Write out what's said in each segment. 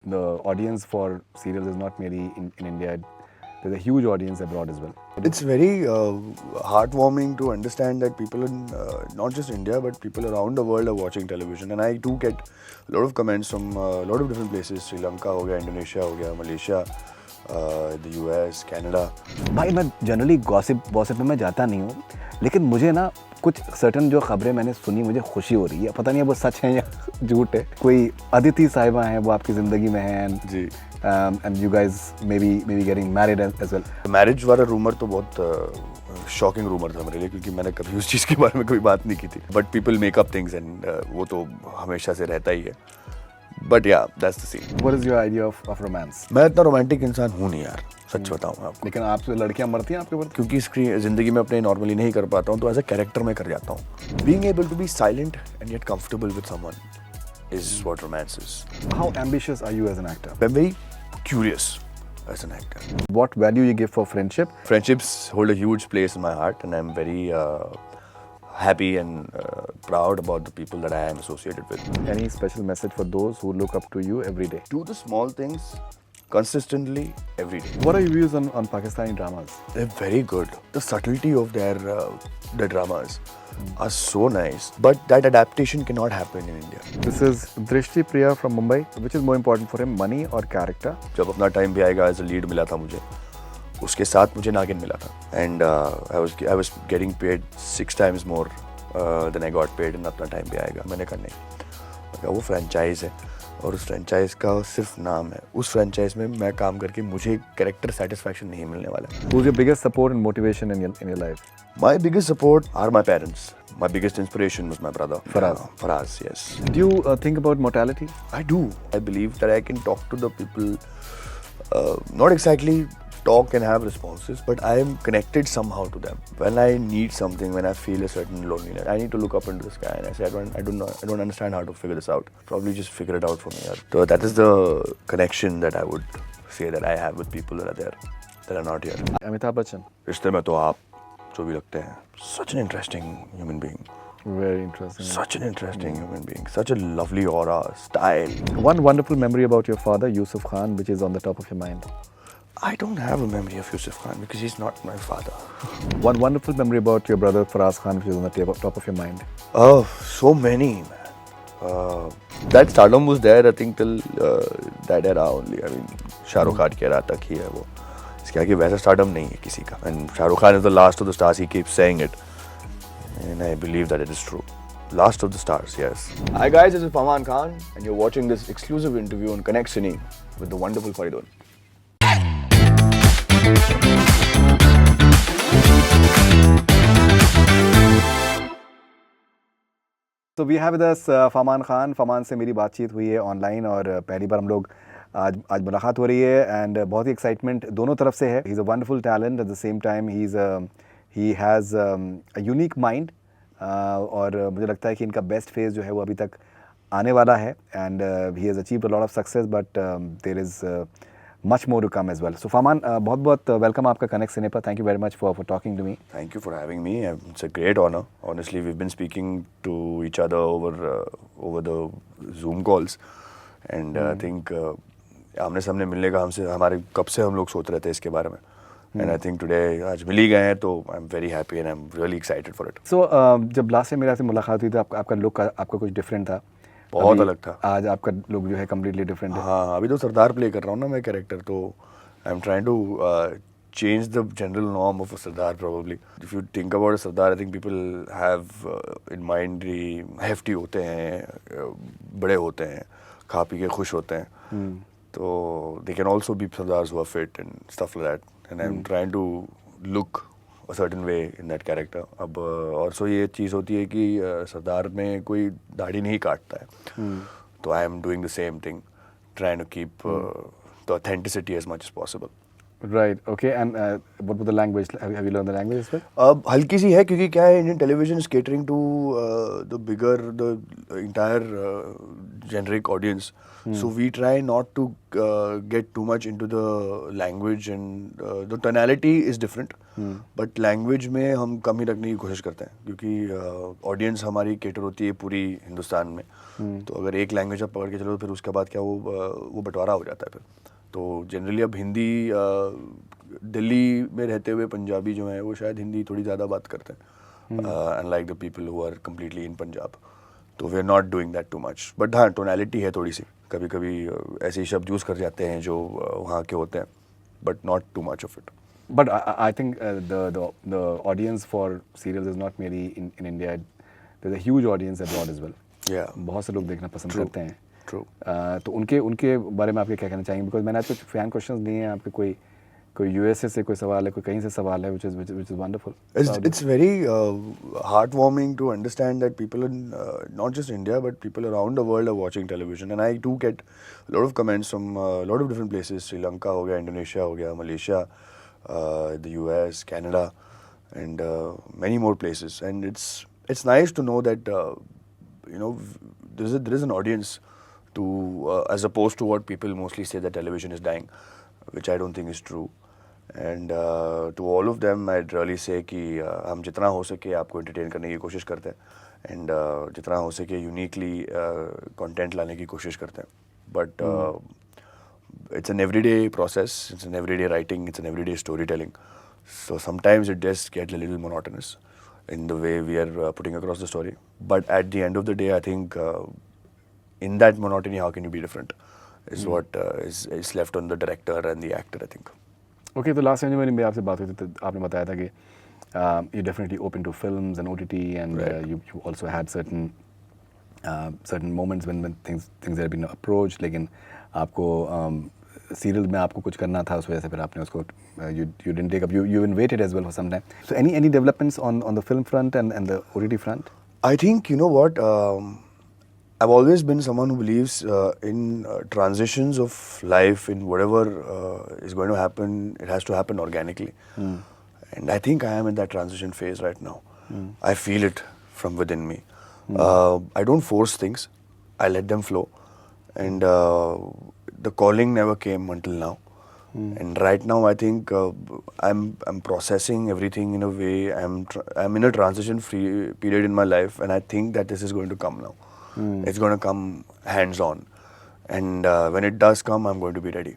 the audience for serials is not merely in India. There's a huge audience abroad as well. It's very heartwarming to understand that people in not just India but people around the world are watching television, and I do get a lot of comments from a lot of different places. Sri Lanka हो गया, Indonesia हो गया, Malaysia, the US, Canada. भाई मैं generally gossip में मैं जाता नहीं हूँ, लेकिन मुझे ना कुछ सर्टन जो खबरें मैंने सुनी मुझे खुशी हो रही है, पता नहीं है वो सच है या झूठ है। कोई अदिति साहिबा हैं, वो आपकी ज़िंदगी में हैं जी, and you guys maybe getting married as well. Marriage वाला रूमर तो बहुत शॉकिंग रूमर था मेरे लिए, क्योंकि मैंने कभी उस चीज़ के बारे में कोई बात नहीं की थी. But people make up things and वो तो हमेशा से रहता ही है. But yeah that's the scene. What is your idea of romance? मैं इतना रोमांटिक इंसान हूँ नहीं यार, सच बताऊँ मैं आपको. लेकिन आपसे लड़कियां मरती हैं आपके ऊपर? क्योंकि इसकी ज़िंदगी में अपने नॉर्मली नहीं कर पाता हूँ, तो एज अ कैरेक्टर में कर जाता हूँ. Being able to be silent and yet comfortable with someone is what romance is. How ambitious are you as an actor? I'm very curious as an actor. What value you give for friendship? Friendships hold a huge place in my heart, and I'm very happy and proud about the people that I am associated with. Any special message for those who look up to you every day? Do the small things consistently every day. What are your views on Pakistani dramas? They're very good. The subtlety of their dramas are so nice, but that adaptation cannot happen in India. This is Drishti Priya from Mumbai. Which is more important for him, money or character? जब अपना time भी आएगा, as a lead मिला था मुझे, उसके साथ मुझे नागिन मिला था, and I was getting paid 6 times more than I got paid, and अपना टाइम भी आएगा. मैंने कहा नहीं, वो फ्रेंचाइज है और उस फ्रेंचाइज का सिर्फ नाम है. उस फ्रेंचाइज में मैं काम करके मुझे कैरेक्टर सेटिस्फैक्शन नहीं मिलने वाला. Who's your biggest support and motivation in your life? My biggest support are my parents. My biggest inspiration was my brother. Faraz. Faraz, yes. Do you think about mortality? I do. I believe that I can talk to the people, not exactly talk and have responses, but I am connected somehow to them. When I need something, when I feel a certain loneliness, I need to look up into the sky and I say, I don't understand how to figure this out. Probably just figure it out for me. So that is the connection that I would say that I have with people that are there, that are not here. Amitabh Bachchan. रिश्ते में तो आप जो भी लगते हैं. Such an interesting human being. Very interesting. Such an interesting human being. Such a lovely aura, style. One wonderful memory about your father, Yusuf Khan, which is on the top of your mind. I don't have a memory of Yusuf Khan because he's not my father. One wonderful memory about your brother Faraz Khan, which is on the top of your mind. Oh, so many, man. That stardom was there, I think, till that era only. I mean, Shah Rukh Khan के era तक ही है वो. इसके आगे वैसा stardom नहीं है किसी का. And Shah Rukh Khan is the last of the stars. He keeps saying it, and I believe that it is true. Last of the stars, yes. Hi guys, this is Faman Khan, and you're watching this exclusive interview on Connect Cine with the wonderful Faridun. So we have with us फमान Khan. फमान से मेरी बातचीत हुई है online और पहली बार हम लोग आज मुलाकात हो रही है एंड बहुत ही एक्साइटमेंट दोनों तरफ से है. He is a wonderful talent, at the same time he has a unique mind और मुझे लगता है कि इनका बेस्ट फेज जो है वो अभी तक आने वाला है and he has achieved a lot of success, but there is much more to come as well. So Faman, बहुत welcome आपका Connect Cine पर. Thank you very much for talking to me. Thank you for having me. It's a great honor. Honestly, we've been speaking to each other over the Zoom calls, and I think आमने सामने मिलने का हमारे कब से हम लोग सोच रहे थे इसके बारे में. And I think today आज मिल ही गए हैं, तो I'm very happy and I'm really excited for it. So जब लास्ट से मेरे से मुलाकात हुई तो आपका लुक आपका कुछ डिफरेंट था. बहुत अलग था. आज आपका लुक जो है कम्प्लीटली डिफरेंट है. हाँ, अभी तो सरदार प्ले कर रहा हूँ ना मैं कैरेक्टर, तो I am trying to change the general norm of a Sardar probably. If you think about a Sardar, I think people have in mind hefty होते हैं, बड़े होते हैं, खा पी के खुश होते हैं. तो they can also be Sardars who are fit and stuff like that. And I'm trying to look a certain way in that character. अब और सो ये चीज़ होती है कि सरदार में कोई दाढ़ी नहीं काटता है, तो I am doing the same thing, trying to keep the authenticity as much as possible. Right. Okay. And what about the language? Have you learned the language as well? अब हल्की सी है क्योंकि क्या है Indian television is catering to the bigger the entire generic audience. So we try not to get too much into the language and the tonality is different. But language में हम कम ही रखने की कोशिश करते हैं क्योंकि ऑडियंस हमारी केटर होती है पूरी हिंदुस्तान में. तो अगर एक लैंग्वेज आप पकड़ के चलो फिर उसके बाद क्या वो बंटवारा हो जाता है फिर. तो जनरली अब हिंदी दिल्ली में रहते हुए पंजाबी जो हैं वो शायद हिंदी थोड़ी ज़्यादा बात करते हैं unlike the people who are completely in Punjab. तो we are not doing that too much. But हाँ टोनैलिटी है थोड़ी सी. कभी कभी ऐसे ही शब्द यूज़ कर जाते हैं जो वहाँ के होते हैं but not too much of it. But I think the audience for serials is not merely in India. There's a huge audience abroad as well. Yeah. बहुत से लोग देखना पसंद True. करते हैं. True. तो उनके बारे में आपके क्या कहना चाहेंगे? बिकॉज मैंने आज कुछ फैन क्वेश्चंस दिए हैं आपके. कोई यूएसए से कोई सवाल है, कोई कहीं से सवाल है, which is wonderful. It's very heartwarming to understand that people in not just India but people around the world are watching television, and I do get a lot of comments from a lot of different places. Sri Lanka हो गया, Indonesia हो गया, Malaysia, the US, Canada, and many more places. And it's nice to know that there is an audience to as opposed to what people mostly say that television is dying, which I don't think is true. And to all of them I'd really say कि हम जितना हो सके आपको entertain करने की कोशिश करते हैं and जितना हो सके uniquely content लाने की कोशिश करते हैं. But it's an everyday process, it's an everyday writing, it's an everyday storytelling. So sometimes it does get a little monotonous in the way we are putting across the story. But at the end of the day I think in that monotony how can you be different is what is left on the director and the actor I think. Okay. तो last time जब मेरी आपसे बात हुई थी तो आपने बताया था कि you definitely open to films and OTT and you also had certain moments when things had been approached. लेकिन आपको सीरियल में आपको कुछ करना था, उस वजह से फिर आपने उसको you didn't take up. You even waited as well for some time. So any developments on the film front and the OTT front? I think you know what I've always been someone who believes in transitions of life. In whatever is going to happen, it has to happen organically. And I think I am in that transition phase right now. I feel it from within me. I don't force things. I let them flow. And the calling never came until now. And right now I think I'm processing everything in a way. I'm in a transition free period in my life, and I think that this is going to come now. It's going to come hands on, and when it does come I'm going to be ready.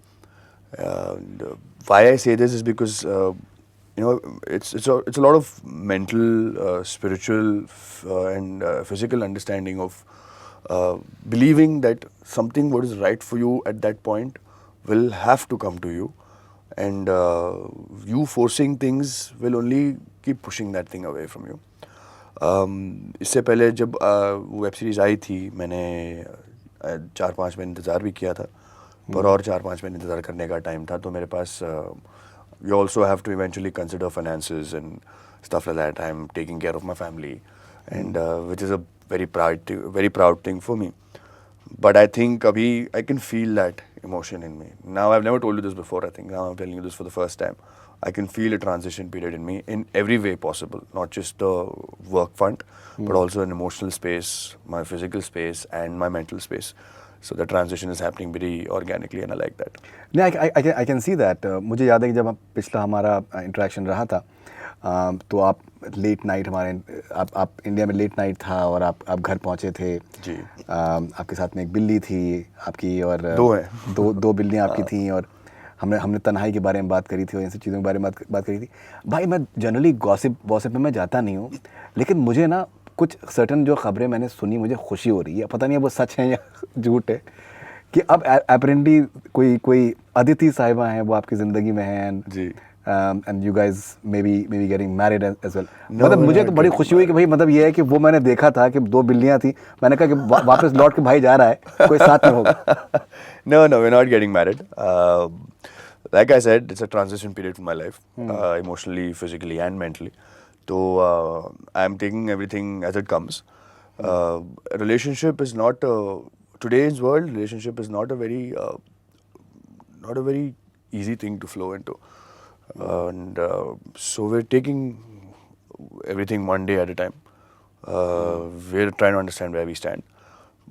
Why I say this is because it's a lot of mental, spiritual and physical understanding of believing that something what is right for you at that point will have to come to you, and you forcing things will only keep pushing that thing away from you. इससे पहले जब web series आई थी मैंने 4-5 महीने इंतज़ार भी किया था, पर और 4-5 महीने इंतज़ार करने का टाइम था. तो मेरे पास you also have to eventually consider finances and stuff like that. I'm taking care of my family, and which is a very proud thing for me. But I think abhi I can feel that emotion in me. Now I've never told you this before. I think now I'm telling you this for the first time. I can feel a transition period in me in every way possible, not just the work front, but also an emotional space, my physical space, and my mental space. So the transition is happening very organically, and I like that. नहीं, I can see that. मुझे याद है कि जब पिछला हमारा interaction रहा था तो आप लेट नाइट आप इंडिया में लेट नाइट था और आप घर पहुंचे थे जी. आपके साथ में एक बिल्ली थी आपकी और दो हैं. दो बिल्लियाँ आपकी थी और हमने तन्हाई के बारे में बात करी थी और इन सब चीज़ों के बारे में बात करी थी. भाई मैं जनरली गॉसिप में मैं जाता नहीं हूँ, लेकिन मुझे ना कुछ सर्टन जो खबरें मैंने सुनी मुझे खुशी हो रही है. पता नहीं है वो सच है या झूठ है कि अब अपेरेंटली कोई अदिति साहिबा हैं वो आपकी ज़िंदगी में हैं जी. and you guys maybe getting married as well. मतलब मुझे तो बड़ी खुशी हुई कि भाई मतलब ये है कि वो मैंने देखा था कि 2 बिल्लियाँ थी. मैंने कहा कि वापस लौट के भाई जा रहा है, कोई साथ में होगा. No, we're not getting married. Like I said, it's a transition period for my life, emotionally, physically, and mentally. So I'm taking everything as it comes. Relationship is not today's world. Relationship is not a very easy thing to flow into. And so we're taking everything one day at a time. We're trying to understand where we stand.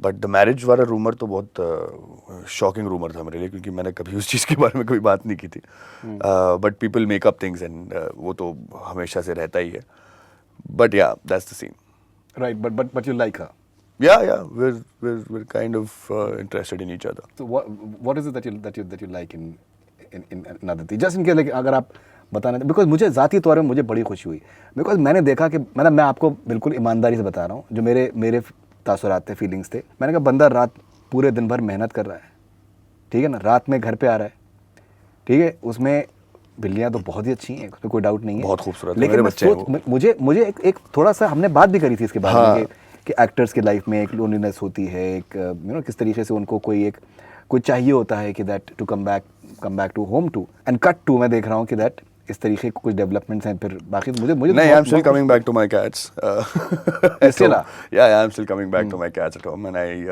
But the marriage वाला rumour तो बहुत shocking rumour था मेरे लिए, क्योंकि मैंने कभी उस चीज़ के बारे में कोई बात नहीं की थी. But people make up things and वो तो हमेशा से रहता ही है. But yeah that's the scene. Right, but you like her. Yeah, we're kind of interested in each other. So what is it that you like in Aditi? Just in case, like, अगर आप बताना, because मुझे ज़ाती तौर पे मुझे बड़ी खुशी हुई, because मैंने देखा कि मैं आपको बिल्कुल ईमानदारी से बता रहा हूँ, जो मेरे तासुरात थे, फीलिंग्स थे. मैंने कहा बंदा रात पूरे दिन भर मेहनत कर रहा है, ठीक है ना, रात में घर पे आ रहा है, ठीक है, उसमें बिल्लियाँ तो बहुत ही अच्छी हैं, उसमें कोई डाउट नहीं है, बहुत खूबसूरत. लेकिन मुझे एक थोड़ा सा, हमने बात भी करी थी इसके बारे में कि एक्टर्स की लाइफ में एक लोनलीनेस होती है, एक किस तरीके से उनको कोई चाहिए होता है कि that to come back to home too, and cut to मैं देख रहा हूँ कि दैट इस तरीके के कुछ डेवलपमेंट्स हैं. फिर बाकी मुझे नहीं, I am still coming back to my cats. Still Yeah, I am still coming back to my cats at home, and I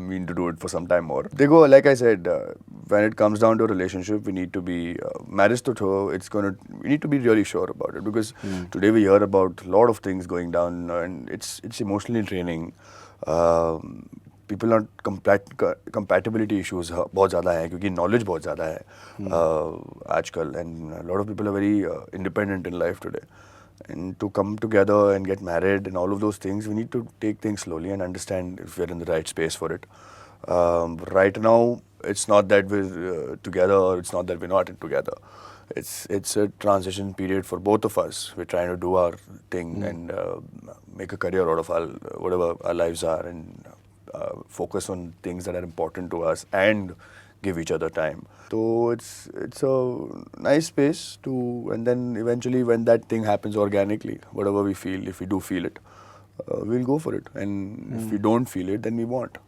mean to do it for some time more. देखो, like I said, when it comes down to a relationship, we need to be marriage to we need to be really sure about it, because today we hear about a lot of things going down, and it's emotionally draining. People are compatibility issues बहुत ज़्यादा है, क्योंकि knowledge बहुत ज़्यादा है आजकल, and a lot of people are very independent in life today. And to come together and get married and all of those things, we need to take things slowly and understand if we're in the right space for it. Right now, it's not that we're together, or it's not that we're not together. It's a transition period for both of us. We're trying to do our thing and make a career out of whatever our lives are, and focus on things that are important to us and give each other time. So it's a nice space to, and then eventually when that thing happens organically, whatever we feel, if we do feel it, we'll go for it. And if we don't feel it, then we won't.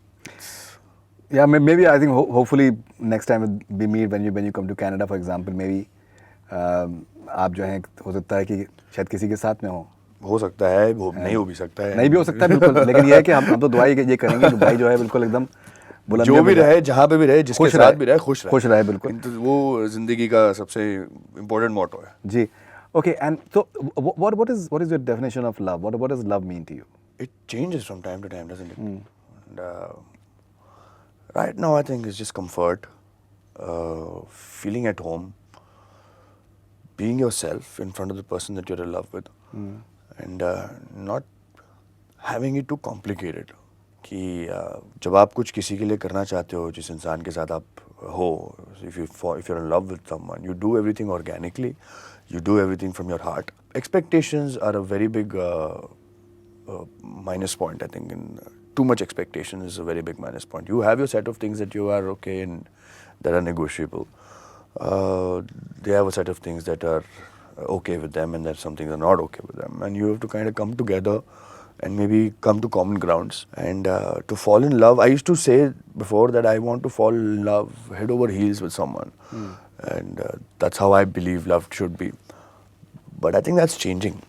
Yeah, maybe I think hopefully next time we meet, when you come to Canada, for example, maybe आप जो हैं, हो सकता है कि शायद किसी के साथ में हो सकता है, नहीं हो भी सकता है, नहीं भी हो सकता है, बिल्कुल. लेकिन ये है कि हम तो दुआ ये करेंगे कि भाई जो है बिल्कुल एकदम जो भी रहे, जहाँ पे भी रहे, जिसके साथ भी रहे, खुश रहे. बिल्कुल. वो जिंदगी का सबसे इम्पोर्टेंट मोटो है. जी. Okay, and so what is your definition of love? What does love mean to you? It changes from time to time, doesn't it? And, right now I think it's just comfort, feeling at home, being yourself in front of the person that you're in love with, and not having it too complicated. कि जब आप कुछ किसी के लिए करना चाहते हो, जिस इंसान के साथ आप हो, if you're in love with someone, you do everything organically, you do everything from your heart. Expectations are a very big minus point, I think. Too much expectation is a very big minus point. You have your set of things that you are okay and that are negotiable. They have a set of things that are okay with them, and there's some things that are not okay with them. And you have to kind of come together and maybe come to common grounds and to fall in love. I used to say before that I want to fall in love head over heels with someone, and that's how I believe love should be. But I think that's changing,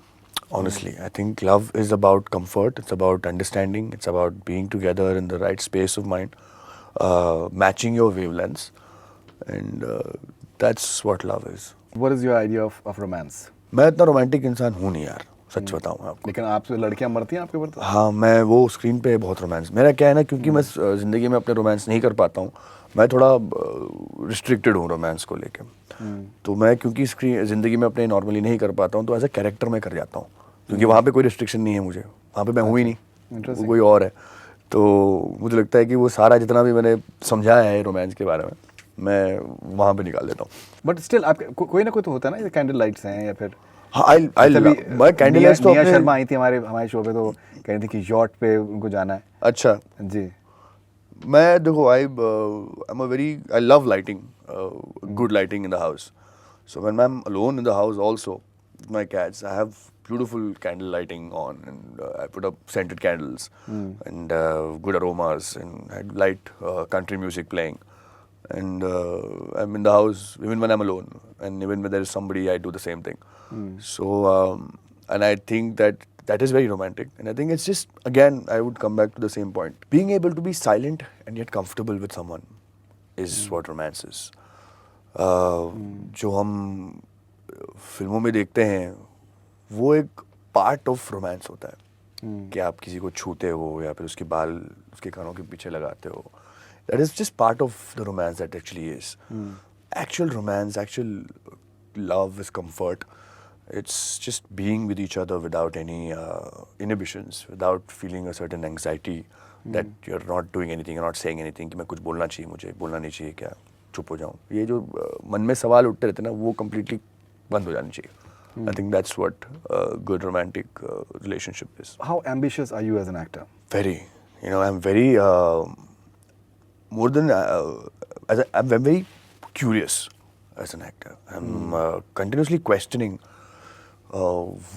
honestly. I think love is about comfort, it's about understanding, it's about being together in the right space of mind, matching your wavelengths, and that's what love is. What is your idea of romance? मैं इतना romantic इंसान हूँ नहीं यार, सच बताऊँ आपको. लेकिन आपसे लड़कियां मरती हैं आपके ऊपर तो? हाँ, मैं वो स्क्रीन पे बहुत रोमांस, मेरा क्या है ना, क्योंकि मैं ज़िंदगी में अपने रोमांस नहीं कर पाता हूँ, मैं थोड़ा रिस्ट्रिक्टेड हूँ रोमांस को लेके. तो मैं क्योंकि ज़िंदगी में अपने नॉर्मली नहीं कर पाता हूँ, तो एज अ कैरेक्टर मैं कर जाता हूँ, क्योंकि वहाँ पे कोई रिस्ट्रिक्शन नहीं है मुझे, वहाँ पे मैं हूँ ही नहीं, वो कोई और है. तो मुझे लगता है कि वो सारा जितना भी मैंने समझाया है रोमांस के बारे में, मैं वहाँ पे निकाल देता हूँ. बट स्टिल आप कोई ना कोई तो होता है ना, कैंडल लाइट्स हैं या फिर मैं कैंडल लाइट्स तो निया शर्मा आई थी हमारे शो पे, तो कह रही थी कि यॉट पे उनको जाना है. अच्छा जी. मैं देखो, I love lighting, good lighting in the house. So when I'm alone in the house also with my cats, I have beautiful candle lighting on, and I put up scented candles and good aromas, and I light country music playing. And I'm in the house even when I'm alone, and even when there is somebody, I do the same thing. So and I think that is very romantic, and I think it's just, again, I would come back to the same point. Being able to be silent and yet comfortable with someone is what romance is. जो हम फिल्मों में देखते हैं वो एक part of romance होता है कि आप किसी को छूते हो या फिर उसके बाल उसके कानों के पीछे लगाते हो. That is just part of the romance that actually is. Actual romance, actual love is comfort. It's just being with each other without any inhibitions, without feeling a certain anxiety that you're not doing anything, you're not saying anything कि मैं कुछ बोलना चाहिए मुझे, बोलना नहीं चाहिए क्या, चुप हो जाऊँ. ये जो मन में सवाल उठते रहते हैं ना वो completely बंद हो जानी चाहिए. I think that's what a good romantic relationship is. How ambitious are you as an actor? Very. You know, I'm very more than I'm very curious as an actor. I'm continuously questioning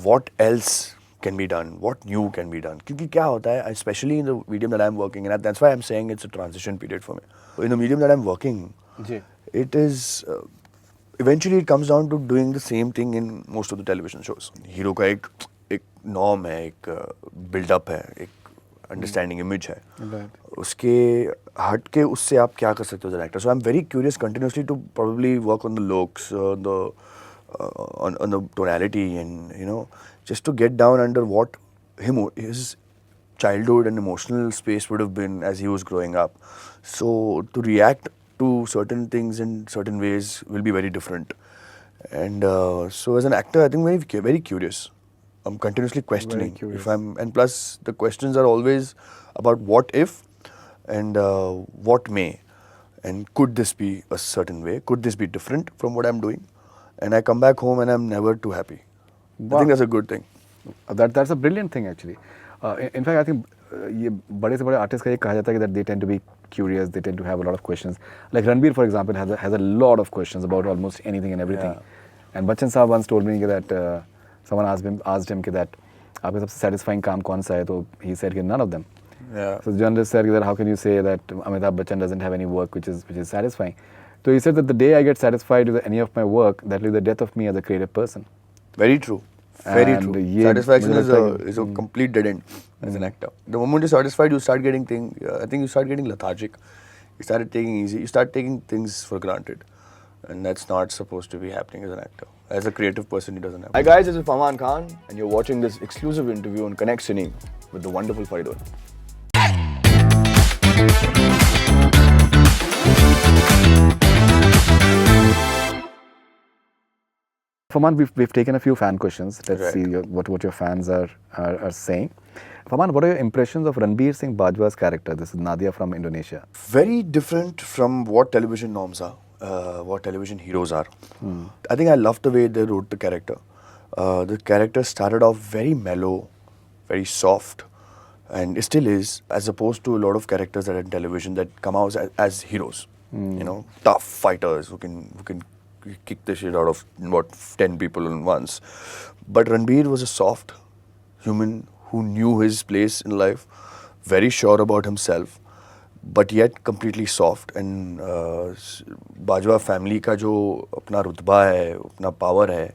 what else can be done, what new can be done. क्योंकि क्या होता है, especially in the medium that I'm working in, and that's why I'm saying it's a transition period for me. In the medium that I'm working, it is eventually it comes down to doing the same thing in most of the television shows. Hero का एक norm है, एक build up है, एक understanding image है. उसके हट के उससे आप क्या कर सकते हो as an actor. So I am very curious continuously to probably work on the looks, on the tonality, and you know, just to get down under what his childhood and emotional space would have been as he was growing up. So to react to certain things in certain ways will be very different. And so as an actor, I think very curious. I'm continuously questioning if and plus the questions are always about what if and what may, and could this be a certain way? Could this be different from what I'm doing? And I come back home and I'm never too happy. I think that's a good thing. That's a brilliant thing actually. In fact, I think ये बड़े से बड़े artist का ये कहा जाता है कि that they tend to be curious, they tend to have a lot of questions. Like Ranbir, for example, has a lot of questions about almost anything and everything. And Bachchan Saab once told me that someone asked him that आपका सबसे satisfying काम कौन सा है, तो he said कि none of them. So journalist said that how can you say that Amitabh Bachchan doesn't have any work which is satisfying? So he said that the day I get satisfied with any of my work, that will be the death of me as a creative person. Very true. Very true. Satisfaction is a complete dead end as an actor. The moment you're satisfied, you start getting I think you start getting lethargic. You start taking easy. You start taking things for granted. And that's not supposed to be happening as an actor. As a creative person, it doesn't happen. Hi guys, this is Faman Khan, and you're watching this exclusive interview on Connect Cine with the wonderful Faridun. Faman, we've taken a few fan questions. Let's see what your fans are saying. Faman, what are your impressions of Ranbir Singh Bajwa's character? This is Nadia from Indonesia. Very different from what television norms are, what television heroes are. I think I love the way they wrote the character. The character started off very mellow, very soft, and it still is, as opposed to a lot of characters that are in television that come out as heroes. You know, tough fighters who can kick the shit out of 10 people at once. But Ranbir was a soft human who knew his place in life, very sure about himself, but yet completely soft. And Bajwa family का जो अपना रुतबा है, अपना power है,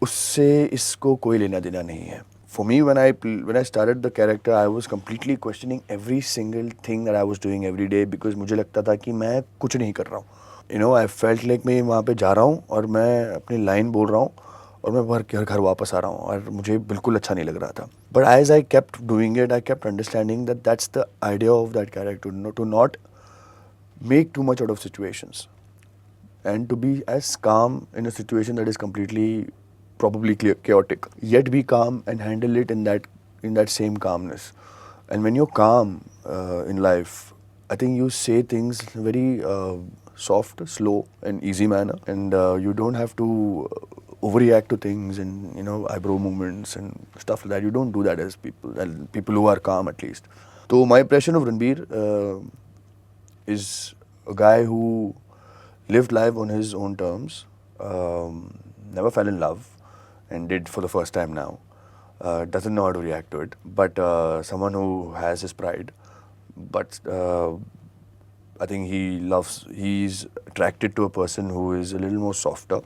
उससे इसको कोई लेना देना नहीं है. For me, when I started the character, I was completely questioning every single thing that I was doing every day, because मुझे लगता था कि मैं कुछ नहीं कर रहा हूँ. You know, I felt like मैं वहाँ पे जा रहा हूँ और मैं अपनी लाइन बोल रहा हूँ और मैं घर वापस आ रहा हूँ और मुझे बिल्कुल अच्छा नहीं लग रहा था. But as I kept doing it, I kept understanding that that's the idea of that character, to not make too much out of situations and to be as calm in a situation that is completely probably chaotic, yet be calm and handle it in that same calmness. And when you're calm in life, I think you say things very soft, slow, and easy manner, and you don't have to overreact to things and, you know, eyebrow movements and stuff like that. You don't do that as people who are calm, at least. So my impression of Ranbir is a guy who lived life on his own terms, never fell in love, and did for the first time now. Doesn't know how to react to it, but someone who has his pride, but I think he's attracted to a person who is a little more softer,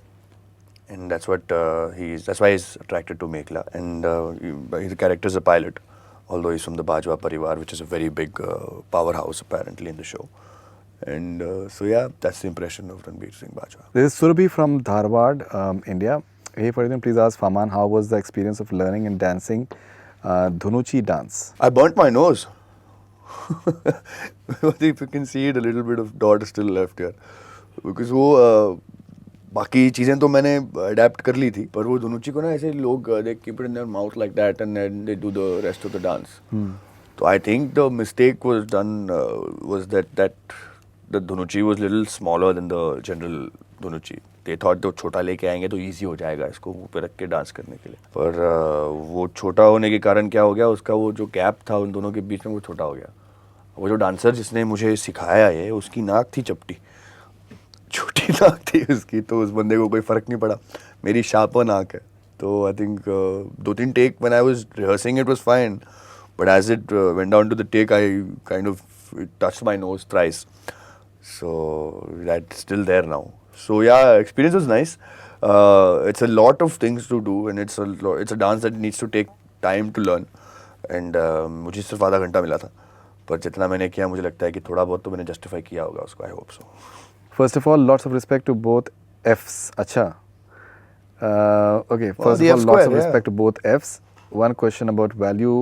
and that's what that's why he's attracted to Meghla. And his character is a pilot, although he's from the Bajwa Parivar, which is a very big powerhouse apparently in the show. And so yeah, that's the impression of Ranveer Singh Bajwa. This is Surabhi from Dharwad, India. Hey, Faridun, please ask Faman, how was the experience of learning and dancing Dhunuchi dance? I burnt my nose. If you can see it, a little bit of dot is still left here. Because वो बाकी चीज़ें तो मैंने adapt कर ली थी, पर वो धुनुची को ना ऐसे लोग they keep it in their mouth like that and then they do the rest of the dance. So I think the mistake was done was that the धुनुची was little smaller than the general धुनुची. They thought तो छोटा लेके आएंगे तो easy हो जाएगा इसको मुंह पे रख के डांस करने के लिए. पर वो छोटा होने के कारण क्या हो गया, उसका वो जो गैप था उन दोनों के बीच में वो छोटा हो गया. वो जो डांसर जिसने मुझे सिखाया है उसकी नाक थी चपटी, छोटी नाक थी उसकी, तो उस बंदे को कोई फ़र्क नहीं पड़ा. मेरी शार्पर नाक है, तो I think 2-3 take when I was rehearsing it was fine, but as it went down to the take I kind of touched my nose thrice, so that's still there now. So yeah, experience was nice. It's a lot of things to do and it's a dance that needs to take time to learn. And मुझे सिर्फ आधा घंटा मिला था, पर जितना मैंने किया मुझे लगता है कि थोड़ा बहुत तो मैंने जस्टिफाई किया होगा उसको. I hope so. First of all, lots of respect to both Fs. Acha. Okay, Well, first the of all, F lots square, of yeah. respect to both Fs. One question about value.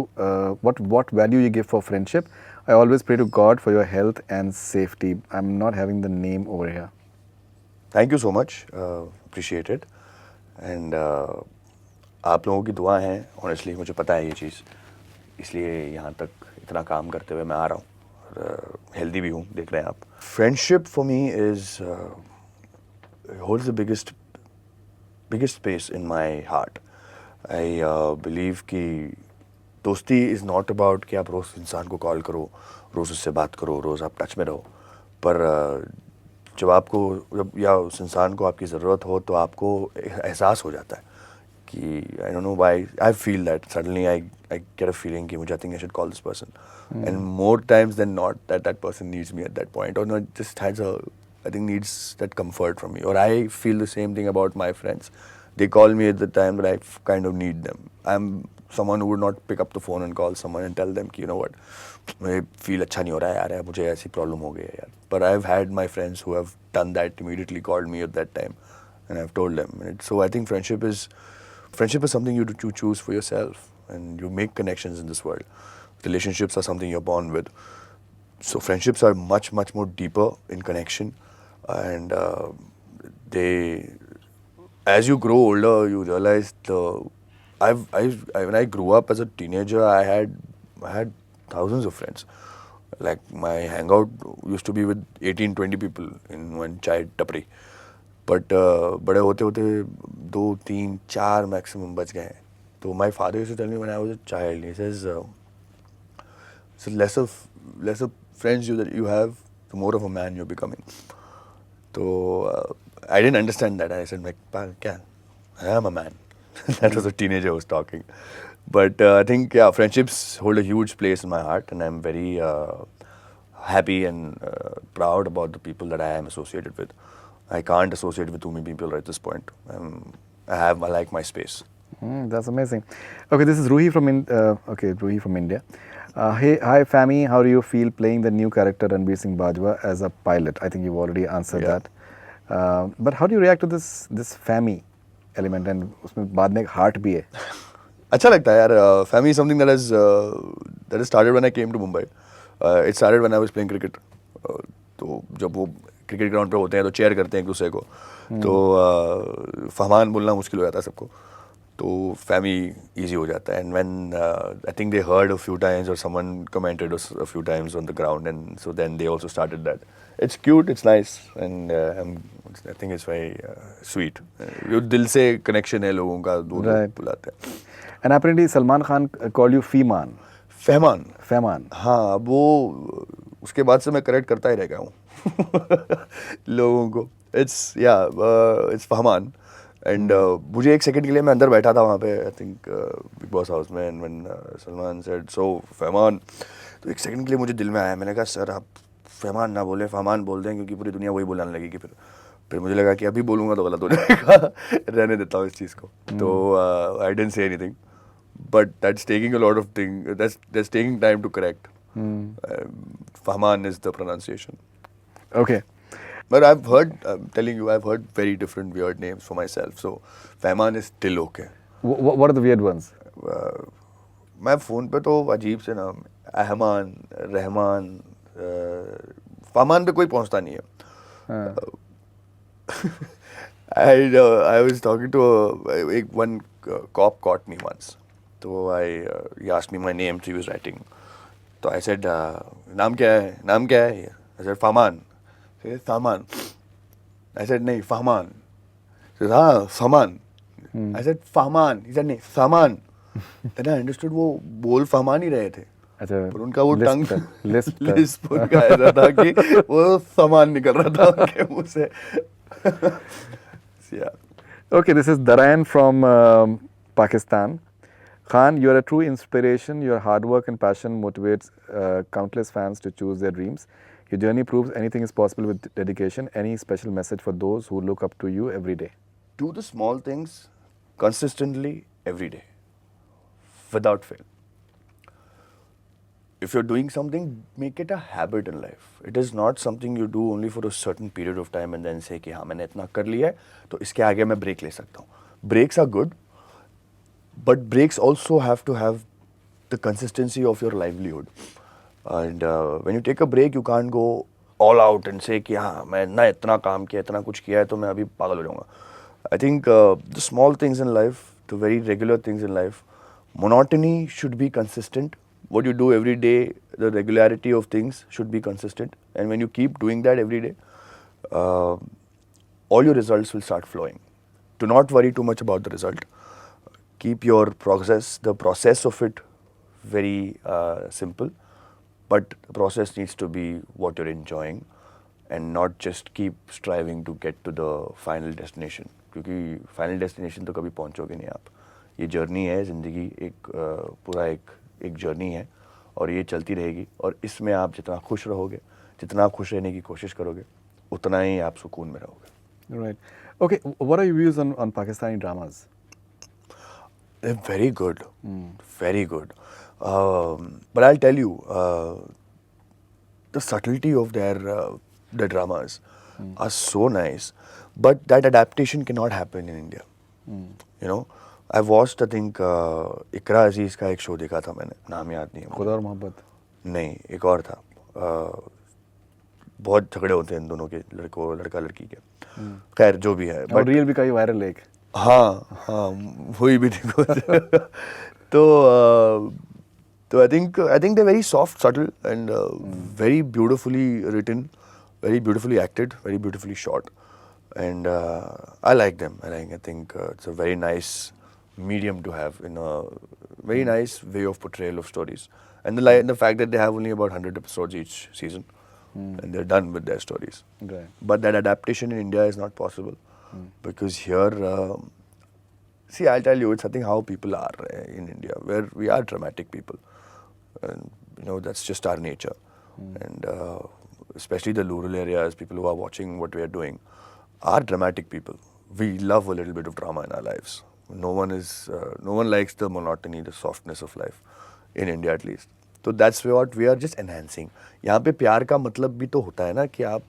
What value you give for friendship? I always pray to God for your health and safety. I'm not having the name over here. Thank you so much. Appreciate it. And आप लोगों की दुआ है, honestly मुझे पता है ये चीज़, इसलिए यहाँ तक इतना काम करते हुए मैं आ रहा हूँ और हेल्दी भी हूँ, देख रहे हैं आप. Friendship for me is holds the biggest space in my heart. I believe कि दोस्ती इज़ नॉट अबाउट कि आप रोज़ इंसान को कॉल करो, रोज़ उससे बात करो, रोज़ आप टच में रहो, पर जब या उस इंसान को आपकी ज़रूरत हो तो आपको एहसास हो जाता है कि I don't know why I feel that suddenly I get a feeling कि मुझे I think I should call this person, and more times than not that person needs me at that point और not just has a I think needs that comfort from me. और I feel the same thing about my friends. They call me at the time that I kind of need them. I'm someone who would not pick up the phone and call someone and tell them कि you know what, मुझे feel अच्छा नहीं हो रहा है यार, मुझे ऐसी problem हो गई है यार. But I've had my friends who have done that, immediately called me at that time, and I've told them. So I think friendship is something you choose for yourself, and you make connections in this world. Relationships are something you're born with. So friendships are much more deeper in connection, and they. As you grow older, you realize when I grew up as a teenager, I had thousands of friends. Like my hangout used to be with 18-20 people in one chai tapri. But बड़े होते होते 2-3-4 maximum बच गए. So my father used to tell me when I was a child, he says, so less of friends that you have, the more of a man you're becoming. So I didn't understand that. I said, kya? I am a man. That was a teenager who was talking. But I think, yeah, friendships hold a huge place in my heart, and I'm very happy and proud about the people that I am associated with. I can't associate with too many people at this point. I like my space. That's amazing. Okay, this is Ruhi from Ruhi from India. Hey, hi Fami, how do you feel playing the new character Ranveer Singh Bajwa as a pilot? I think you've already answered that. But how do you react to this Fami element, and उसमें बाद में एक heart भी है. अच्छा लगता है यार. Family is something that has started when I came to Mumbai. It started when I was playing cricket. तो जब वो क्रिकेट ग्राउंड पे होते हैं तो चेयर करते हैं एक दूसरे को, तो फहमान बोलना मुश्किल हो जाता है सबको, तो फैमिली इजी हो जाता है. And when I think they heard a few times और someone commented a few times on the ground, and so then they also started that. It's cute, it's nice, and I think it's very sweet. जो दिल से connection है लोगों का, दो बुलाते हैं. And apparently Salman Khan called you Feman. Fahman. हाँ, वो उसके बाद से मैं करेक्ट करता ही रह गया हूँ लोगों को. इट्स फहमान. एंड मुझे एक सेकंड के लिए मैं अंदर बैठा था वहाँ पे, I think Bigg Boss house में, and when Salman said so Fahmaan, तो एक सेकंड के लिए मुझे दिल में आया. मैंने कहा सर आप फहमान ना बोले, फहमान बोल दें, क्योंकि पूरी दुनिया वही बोलने लगेगी. फिर मुझे लगा कि अभी बोलूँगा तो गलत हो जाएगा, रहने देता हूँ इस चीज़ को. तो I didn't say anything, but that's taking a lot of that's taking time to correct. Fahman is the pronunciation. Okay. But I've heard, I'm telling you, I've heard very different weird names for myself. So Fahman is still okay. What are the weird ones? मैं phone पे तो अजीब से नाम, अहमान, रहमान, फहमान पे कोई पहुंचता नहीं है. I was talking to one cop caught me once. So he asked me my name. So he was writing. So I said, "नाम क्या है? नाम क्या है?" I said, "Fahman." He said, "Fahman." I said, "नहीं, Fahman." He said, "हाँ, Fahman." I said, "Fahman." He said, "नहीं, Fahman." Then I understood वो बोल फहमान ही रहे थे. अच्छा, पर उनका वो टंग लिस्प लिस्प उनका ऐसा था कि वो सामान निकल रहा था उनके मुंह से. Yeah. Okay, this is Darayan from Pakistan. Khan, you are a true inspiration. Your hard work and passion motivates countless fans to choose their dreams. Your journey proves anything is possible with dedication. Any special message for those who look up to you every day? Do the small things consistently every day, without fail. If you're doing something, make it a habit in life. It is not something you do only for a certain period of time and then say कि हाँ मैंने इतना कर लिया है तो इसके आगे मैं break ले सकता हूँ. Breaks are good, but breaks also have to have the consistency of your livelihood. And when you take a break, you can't go all out and say कि हाँ मैं ना इतना काम किया, इतना कुछ किया है तो मैं अभी पागल हो जाऊँगा. I think the small things in life, the very regular things in life, monotony should be consistent. What you do every day, the regularity of things should be consistent. And when you keep doing that every day, all your results will start flowing. Do not worry too much about the result. Keep your process, the process of it, very simple. But the process needs to be what you're enjoying and not just keep striving to get to the final destination. क्योंकि final destination तो कभी पहुंचोगे नहीं आप. ये journey है, ज़िंदगी एक पूरा एक जर्नी है और ये चलती रहेगी और इसमें आप जितना खुश रहोगे, जितना आप खुश रहने की कोशिश करोगे, उतना ही आप सुकून में रहोगे. Right. Okay, what are your views on Pakistani dramas? They're very good, very good. But I'll tell you, the subtlety of their dramas are so nice. But that adaptation cannot happen in India. You know, I watched, I think, इकरा अजीज़ का एक show देखा था मैंने, नाम याद नहीं है. खुदा और मोहब्बत. नहीं, एक और था. बहुत झगड़े होते हैं इन दोनों के, लड़का लड़की के. खैर जो भी है. और रील भी कहीं वायरल है. हाँ वही भी देखो. तो I think they're very soft, subtle, and very beautifully written, very beautifully acted, very beautifully shot, and I like them. I think it's a very nice medium to have, in a very nice way of portrayal of stories, and the fact that they have only about 100 episodes each season, and they're done with their stories. Right. But that adaptation in India is not possible, because here, see, I'll tell you, it's something how people are in India, where we are dramatic people. And, that's just our nature. And especially the rural areas, people who are watching what we are doing are dramatic people. We love a little bit of drama in our lives. No one likes the monotony, the softness of life, in India at least. So that's what we are just enhancing. यहाँ पे प्यार का मतलब भी तो होता है ना कि आप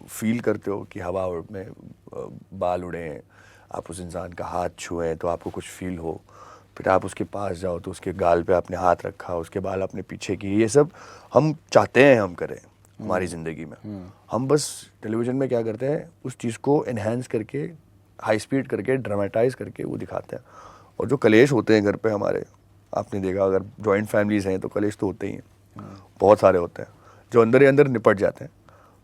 फील करते हो कि हवा में बाल उड़े हैं, आप उस इंसान का हाथ छुएं तो आपको कुछ फील हो, फिर आप उसके पास जाओ तो उसके गाल पे आपने हाथ रखा, उसके बाल आपने पीछे किए. ये सब हम चाहते हैं हम करें हमारी ज़िंदगी में. हम बस टेलीविज़न में क्या करते हैं, उस चीज़ को एनहांस करके, हाई स्पीड करके, ड्रामेटाइज करके वो दिखाते हैं. और जो कलेश होते हैं घर पे हमारे, आपने देखा अगर जॉइंट फैमिलीज़ हैं तो कलेश तो होते ही हैं, बहुत सारे होते हैं जो अंदर ही अंदर निपट जाते हैं.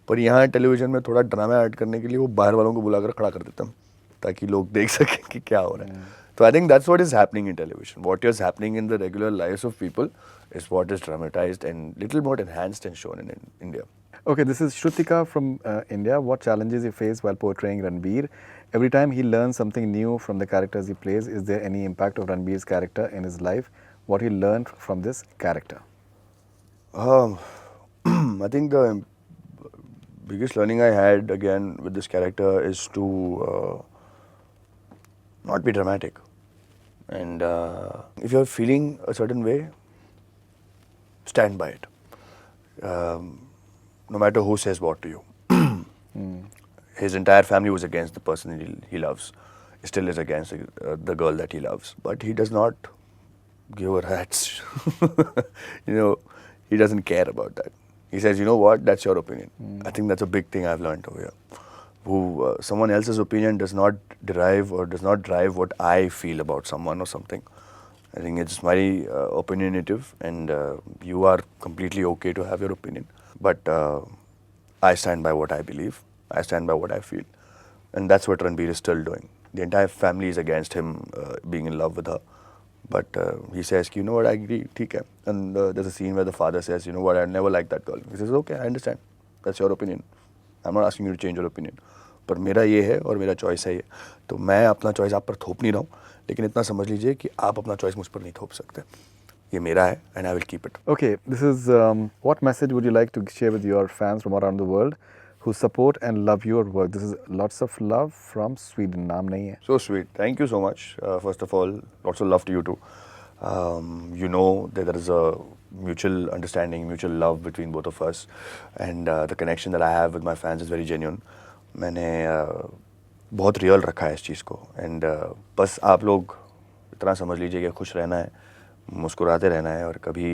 पर यहाँ टेलीविज़न में थोड़ा ड्रामा ऐड करने के लिए वो बाहर वालों को बुलाकर खड़ा कर देते हैं ताकि लोग देख सकें कि क्या हो रहा है. So I think that's what is happening in television. What is happening in the regular lives of people is what is dramatized and little more enhanced and shown in India. Okay, this is Shrutika from India. What challenges you face while portraying Ranbir? Every time he learns something new from the characters he plays, is there any impact of Ranbir's character in his life? What he learned from this character? I think the biggest learning I had again with this character is to not be dramatic. And if you're feeling a certain way, stand by it. No matter who says what to you. His entire family was against the person he loves. Still is against the girl that he loves. But he does not give a rat's. You know, he doesn't care about that. He says, you know what, that's your opinion. I think that's a big thing I've learned over here. Who someone else's opinion does not derive or does not drive what I feel about someone or something. I think it's very opinionative, and you are completely okay to have your opinion. But I stand by what I believe. I stand by what I feel. And that's what Ranbir is still doing. The entire family is against him being in love with her. But he says, you know what, I agree, theek hai. And there's a scene where the father says, you know what, I never liked that girl. He says, okay, I understand. That's your opinion. I'm not asking you to change your opinion. पर मेरा ये है और मेरा choice है ये. तो मैं अपना चॉइस आप पर थोप नहीं रहा हूँ, लेकिन इतना समझ लीजिए कि आप अपना चॉइस मुझ पर नहीं थोप सकते. ये मेरा है and I will keep it. Okay, this is what message would you like to share with your fans from around the world who support and love your work? This is lots of love from Sweden. नाम नहीं है. So sweet. Thank you so much. First of all, lots of love to you too. You know that there is a mutual understanding, mutual love between both of us, and the connection that I have with my fans is very genuine. मैंने बहुत real रखा है इस चीज़ को, and बस आप लोग इतना समझ लीजिए कि खुश रहना है, मुस्कुराते रहना है, और कभी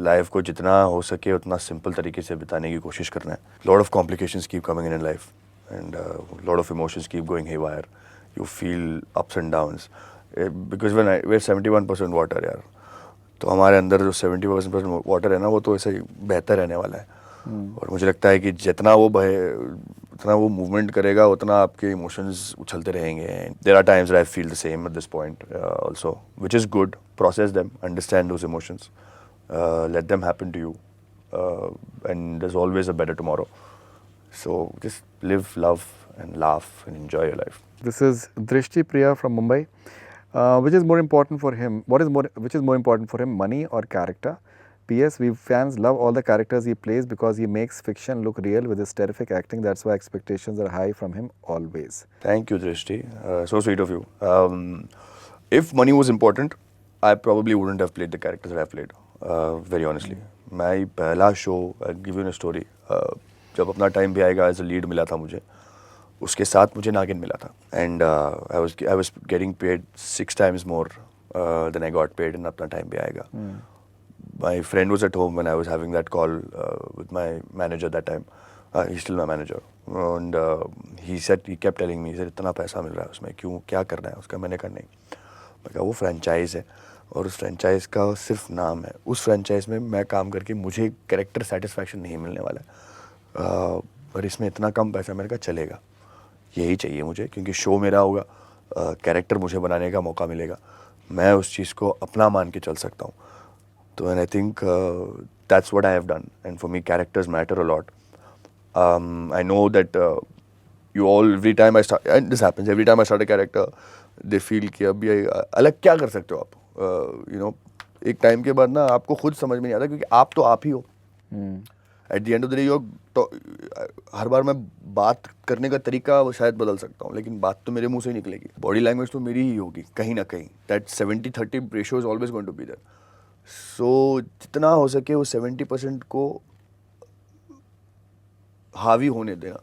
लाइफ को जितना हो सके उतना सिंपल तरीके से बिताने की कोशिश करना है. Lot of complications keep coming in life, and lot of emotions keep going haywire. You feel ups and downs because we're 71% water यार, तो हमारे अंदर जो 70% वाटर है ना, वो तो ऐसे ही बहता रहने वाला है. और मुझे लगता है कि जितना वो बहे, उतना वो मूवमेंट करेगा, उतना आपके इमोशंस उछलते रहेंगे. There are times I feel the same at this point also, which is good. Process them, understand those emotions, let them happen to you, and there is always a better tomorrow. So just live, love and laugh and enjoy your life. This is Drishti Priya from Mumbai. Which is more important for him? Which is more important for him, money or character? P.S. We fans love all the characters he plays because he makes fiction look real with his terrific acting. That's why expectations are high from him always. Thank you, Drishti. So sweet of you. If money was important, I probably wouldn't have played the characters that I played. Very honestly. My पहला show, I'll give you a story. जब अपना time भी आएगा, as a lead मिला था मुझे, उसके साथ मुझे नागिन मिला था. And I was getting paid 6 times more than I got paid in अपना टाइम भी आएगा. My friend was at home when I was having that call with my manager that time. He's still my manager. And he kept telling me, he said, इतना पैसा मिल रहा है उसमें, क्यों, क्या करना है उसका? मैंने कहा नहीं. मैं कहा वो फ्रेंचाइज है, और उस फ्रेंचाइज का सिर्फ नाम है. उस फ्रेंचाइज में मैं काम करके मुझे कैरेक्टर सेटिस्फैक्शन नहीं मिलने वाला है, पर इसमें इतना कम पैसा. मैंने कहा चलेगा, यही चाहिए मुझे, क्योंकि शो मेरा होगा, कैरेक्टर मुझे बनाने का मौका मिलेगा, मैं उस चीज़ को अपना मान के चल सकता हूँ. So, and I think that's what I have done. And for me, characters matter a lot. I know that you all, every time I start, and this happens, every time I start a character, they feel कि अभी अलग क्या कर सकते हो आप? You know, एक time के बाद ना आपको खुद समझ में नहीं आता, क्योंकि आप तो आप ही हो. At the end of the day, हर बार मैं बात करने का तरीका शायद बदल सकता हूँ, लेकिन बात तो मेरे मुंह से ही निकलेगी. बॉडी लैंग्वेज तो मेरी ही होगी कहीं ना कहीं. That 70-30 ratio is always going to be there. So जितना हो सके वो 70% को हावी होने देना,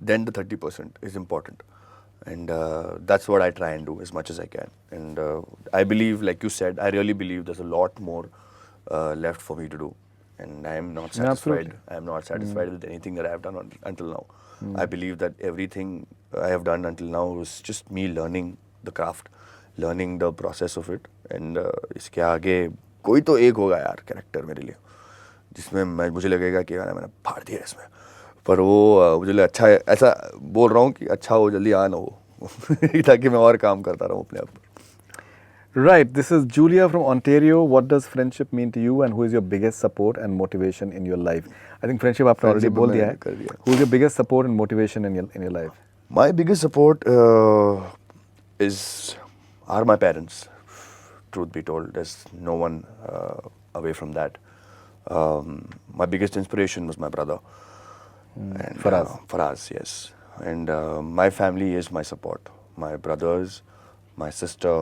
then the 30% is important, and that's what I try and do as much as I can. And I believe, like you said, I really believe there's a lot more left for me to do, and I am not satisfied. Absolutely. I am not satisfied with anything that I have done until now. I believe that everything I have done until now is just me learning the craft, learning the process of it, and इसके आगे कोई तो एक होगा यार character मेरे लिए, जिसमें मुझे लगेगा कि यार मैंने फाड़ दिया इसमें, पर वो मुझे अच्छा है, ऐसा बोल रहा हूँ कि अच्छा हो, जल्दी आ ना हो ताकि मैं और काम करता रहूँ अपने आप पर. Right, this is Julia from Ontario. What does friendship mean to you, and who is your biggest support and motivation in your life? I think friendship आपने already बोल दिया है. Who is your biggest support and motivation in your life? My biggest support are my parents. Truth be told, there's no one away from that. My biggest inspiration was my brother. And, Faraz, yes. And my family is my support. My brothers, my sister,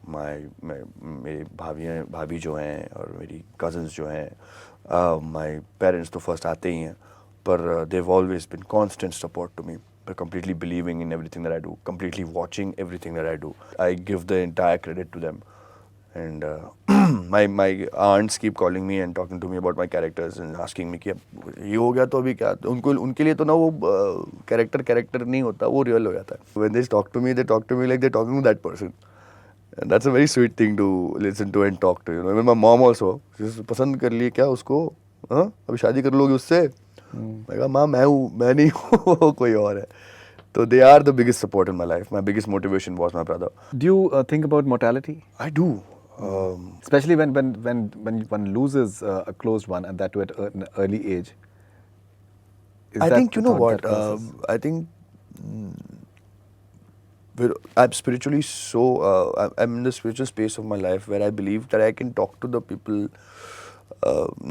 मेरे भाभी जो हैं और मेरी cousins जो हैं. My parents तो first आते ही हैं, but they've always been constant support to me. They're completely believing in everything that I do, completely watching everything that I do. I give the entire credit to them. And my aunts keep calling me and talking to me about my characters and asking me कि अब ये हो गया तो अभी क्या, उनको उनके लिए तो ना वो character नहीं होता, वो real हो जाता है. When they talk to me like they're talking to that person. And that's a very sweet thing to listen to and talk to. You know, even my mom also, she's पसंद कर ली क्या उसको? हाँ, अभी शादी कर लोगे उससे? मैं कहा माँ मैं हूँ, मैं नहीं हूँ, वो कोई और है. So they are the biggest support in my life. My biggest motivation was my brother. Do you think about mortality? I do. Especially when one loses a closed one, and that too at an early age. Is I that think the you know thought what. that crosses? I think I'm spiritually so. I'm in the spiritual space of my life where I believe that I can talk to the people.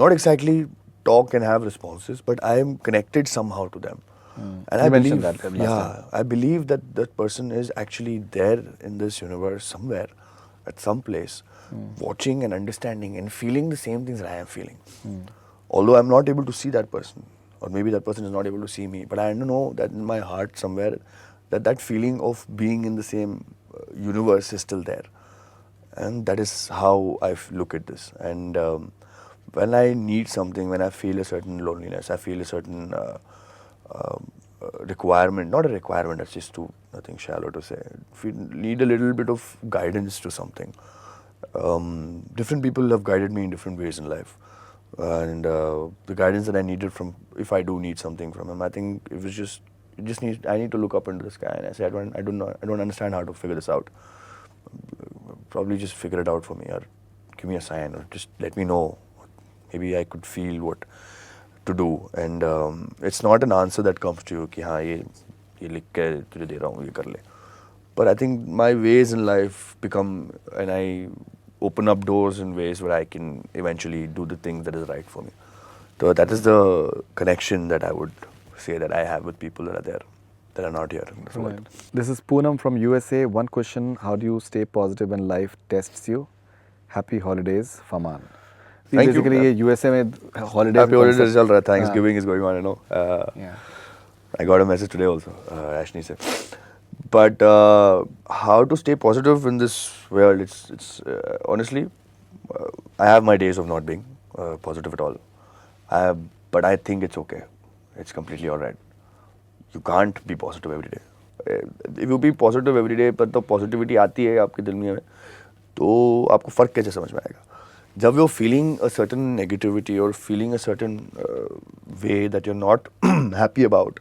Not exactly talk and have responses, but I am connected somehow to them. And You I mentioned believe, that last time. I believe that that person is actually there in this universe somewhere, at some place, watching and understanding and feeling the same things that I am feeling. Although I'm not able to see that person, or maybe that person is not able to see me, but I know that in my heart somewhere, that feeling of being in the same universe is still there. And that is how I look at this. And when I need something, when I feel a certain loneliness, I feel a certain requirement, not a requirement, that's just too nothing shallow to say. If you need a little bit of guidance to something, different people have guided me in different ways in life. And the guidance that I needed from, if I do need something from him, I think it was just, I need to look up into the sky and I say, I don't understand how to figure this out. Probably just figure it out for me, or give me a sign, or just let me know. Maybe I could feel what to do. And it's not an answer that comes to you कि हाँ ये लिख के तुझे दे रहा हूँ, ये कर ले. But I think my ways in life become, and I open up doors in ways where I can eventually do the things that is right for me. So that is the connection that I would say that I have with people that are there, that are not here in this world. Right. This is Poonam from USA. One question: how do you stay positive when life tests you? Happy holidays, Faman. Thank you. Basically, ये USA में holidays Happy holidays चल रहा है. हाँ. Thanksgiving is going on, you know. Yeah. I got a message today also, Ashni said. But how to stay positive in this world? It's honestly, I have my days of not being positive at all. But I think it's okay. It's completely alright. You can't be positive every day. If you be positive every day, but तो positivity आती है आपके दिल में, तो आपको फर्क कैसे समझ में आएगा? जब you're feeling a certain negativity or feeling a certain way that you're not happy about,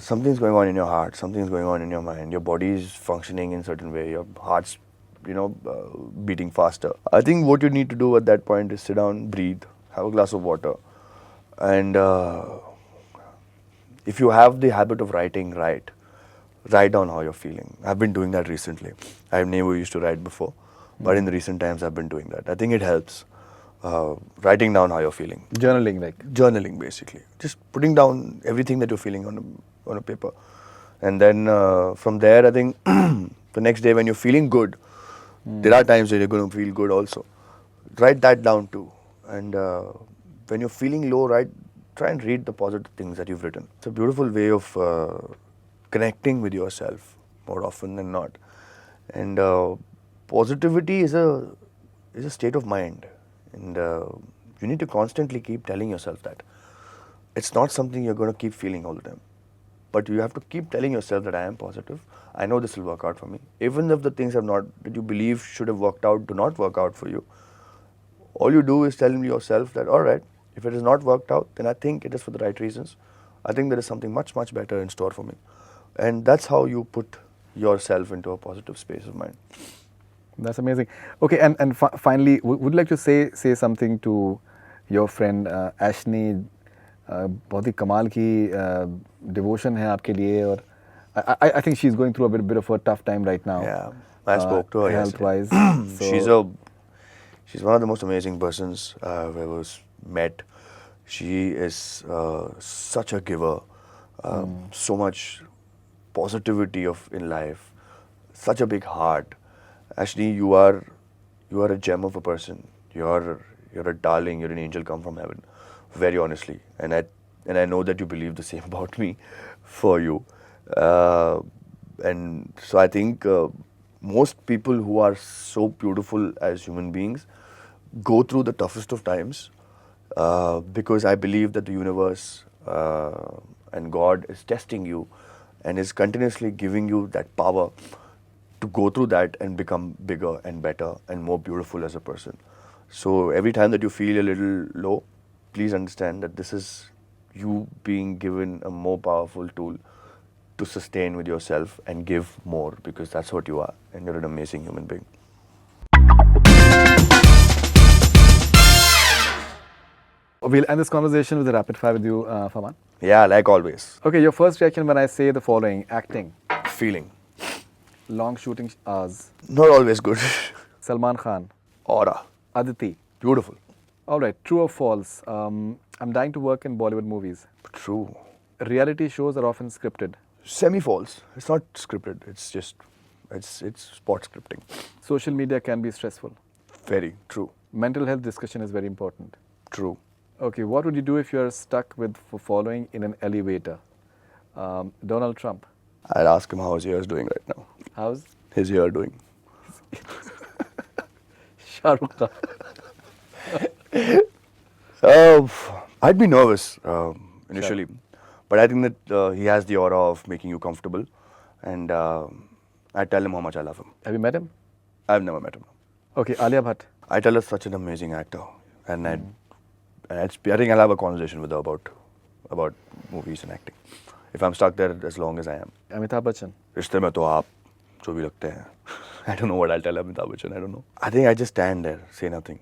something's going on in your heart, something's going on in your mind, your body is functioning in a certain way, your heart's, beating faster. I think what you need to do at that point is sit down, breathe, have a glass of water, and if you have the habit of writing, write down how you're feeling. I've been doing that recently. I never used to write before, but in the recent times I've been doing that. I think it helps. Writing down how you're feeling. Journaling, basically. Just putting down everything that you're feeling on a paper. And then from there, I think the next day when you're feeling good, there are times that you're going to feel good also. Write that down too. And when you're feeling low, try and read the positive things that you've written. It's a beautiful way of connecting with yourself more often than not. And positivity is a state of mind. And you need to constantly keep telling yourself that. It's not something you're going to keep feeling all the time. But you have to keep telling yourself that I am positive. I know this will work out for me. Even if the things that you believe should have worked out do not work out for you, all you do is tell yourself that, all right, if it has not worked out, then I think it is for the right reasons. I think there is something much, much better in store for me. And that's how you put yourself into a positive space of mind. That's amazing. Okay, and finally, would you like to say something to your friend Ashni? बहुत ही कमाल की devotion है आपके लिए, और I think she's going through a bit of a tough time right now. Yeah, I spoke to her health-wise. So she's one of the most amazing persons I've ever met. She is such a giver, so much positivity in life, such a big heart. Actually, you are a gem of a person. You're a darling. You're an angel come from heaven, very honestly. And and I know that you believe the same about me for you. Uh, and so I think most people who are so beautiful as human beings go through the toughest of times because I believe that the universe and God is testing you and is continuously giving you that power to go through that and become bigger and better and more beautiful as a person. So every time that you feel a little low, please understand that this is you being given a more powerful tool to sustain with yourself and give more, because that's what you are, and you're an amazing human being. We'll end this conversation with a rapid fire with you, Faman. Yeah, like always. Okay, your first reaction when I say the following: acting, Feeling. long shooting hours, Not always good. Salman Khan, Aura. Aditi. Beautiful. All right, true or false? I'm dying to work in Bollywood movies. True. Reality shows are often scripted. Semi-false. It's not scripted. It's just, it's spot scripting. Social media can be stressful. Very true. Mental health discussion is very important. True. Okay, what would you do if you're stuck with following in an elevator? Donald Trump. I'd ask him how his ear is doing right now. How's His ear doing. Shah Rukh Khan? I'd be nervous initially, but I think that he has the aura of making you comfortable, and I tell him how much I love him. Have you met him? I've never met him. Okay, Alia Bhatt. I tell her such an amazing actor, and I think I'll have a conversation with her about movies and acting. If I'm stuck there as long as I am. Amitabh Bachchan. रिश्ते में तो आप जो भी लगते हैं. I don't know what I'll tell Amitabh Bachchan. I don't know. I think I just stand there, say nothing.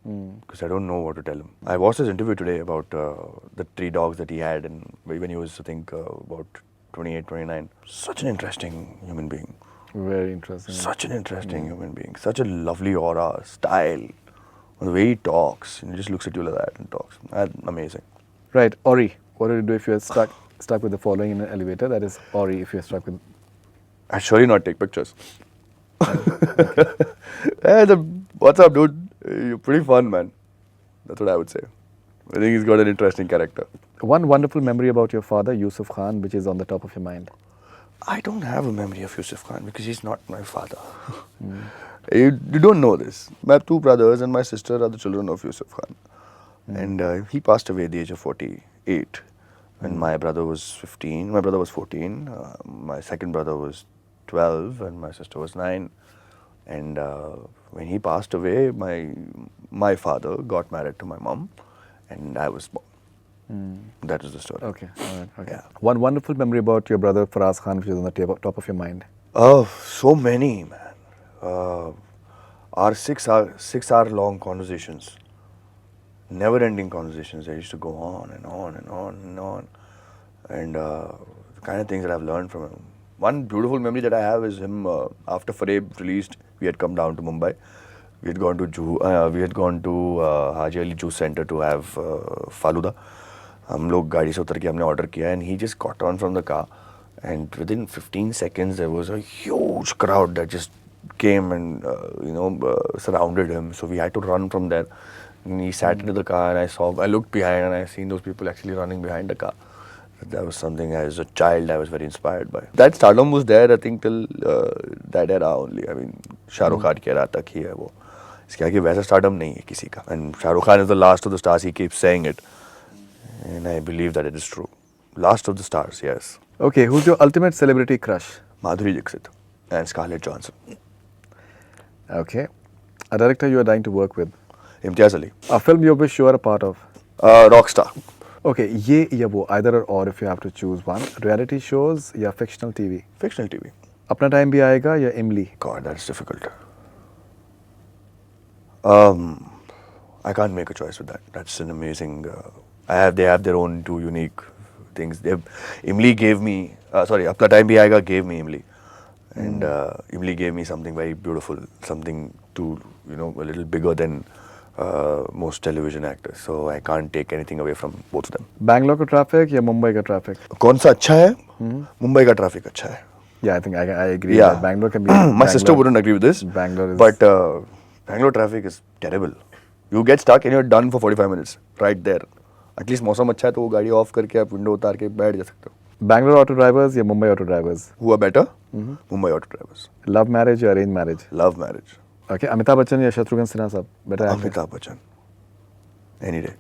Because I don't know what to tell him. I watched his interview today about the 3 dogs that he had, and when he was, I think, about 28, 29. Such an interesting human being. Very interesting. Such an interesting human being. Such a lovely aura, style. The way he talks. And he just looks at you like that and talks. Amazing. Right, Ori. What do you do if you're stuck with the following in an elevator? That is Ori if you're stuck with... I'd surely not take pictures. Hey, what's up, dude? You're pretty fun, man. That's what I would say. I think he's got an interesting character. One wonderful memory about your father, Yusuf Khan, which is on the top of your mind. I don't have a memory of Yusuf Khan because he's not my father. You don't know this. My 2 brothers and my sister are the children of Yusuf Khan. And he passed away at the age of 48. When my brother was 15, my brother was 14, my second brother was 12, and my sister was 9. And when he passed away, my father got married to my mom, and I was born. That is the story. Okay, all right, okay. Yeah. One wonderful memory about your brother Faraz Khan, which is on the top of your mind. Oh, so many, man. Our 6-hour long conversations, never-ending conversations. They used to go on and on and on and on. And the kind of things that I've learned from him. One beautiful memory that I have is him after Fareeb released. We had come down to Mumbai. We had gone to Haji Ali Juice Center to have Faluda. हम लोग गाड़ी से उतर के हमने order किया, and he just got on from the car, and within 15 seconds there was a huge crowd that just came and surrounded him. So we had to run from there. And he sat into the car, and I looked behind, and I seen those people actually running behind the car. That was something as a child I was very inspired by. That stardom was there, I think, till that era only. I mean, Shah Rukh Khan के era तक ही है वो. इसके आगे वैसा stardom नहीं है किसी का. And Shah Rukh Khan is the last of the stars. He keeps saying it, and I believe that it is true. Last of the stars, yes. Okay, who's your ultimate celebrity crush? Madhuri Dixit and Scarlett Johansson. Okay. A director you are dying to work with? Imtiaz Ali. A film you wish you are a part of? Rockstar. Okay, ये या वो, either or if you have to choose one. Reality shows या fictional TV? Fictional TV. अपना time भी आएगा या इमली? God, that's difficult. I can't make a choice with that. That's an amazing. They have their own 2 unique things. Imli gave me. Apna Time Bhi Aayega gave me Imli, and Imli gave me something very beautiful, something to a little bigger than most television actors. So I can't take anything away from both of them. Bangalore का traffic या मुंबई का traffic? कौन सा अच्छा है? मुंबई का traffic अच्छा है. Yeah, I think I agree. Yeah. That Bangalore can be. My sister wouldn't agree with this. Bangalore is. But Bangalore traffic is terrible. You get stuck and you're done for 45 minutes right there. At least मौसम अच्छा है तो वो गाड़ी of करके आप window उतार के बैठ जा सकते हो. बैंगलोर ऑटो ड्राइवर्स या मुंबई ऑटो ड्राइवर्स? हुआ better Mumbai auto drivers. Love marriage या arrange marriage? Love marriage. Okay, Amitabh Bachchan या Shatrughan Sinha sahab better? Amitabh Bachchan any day.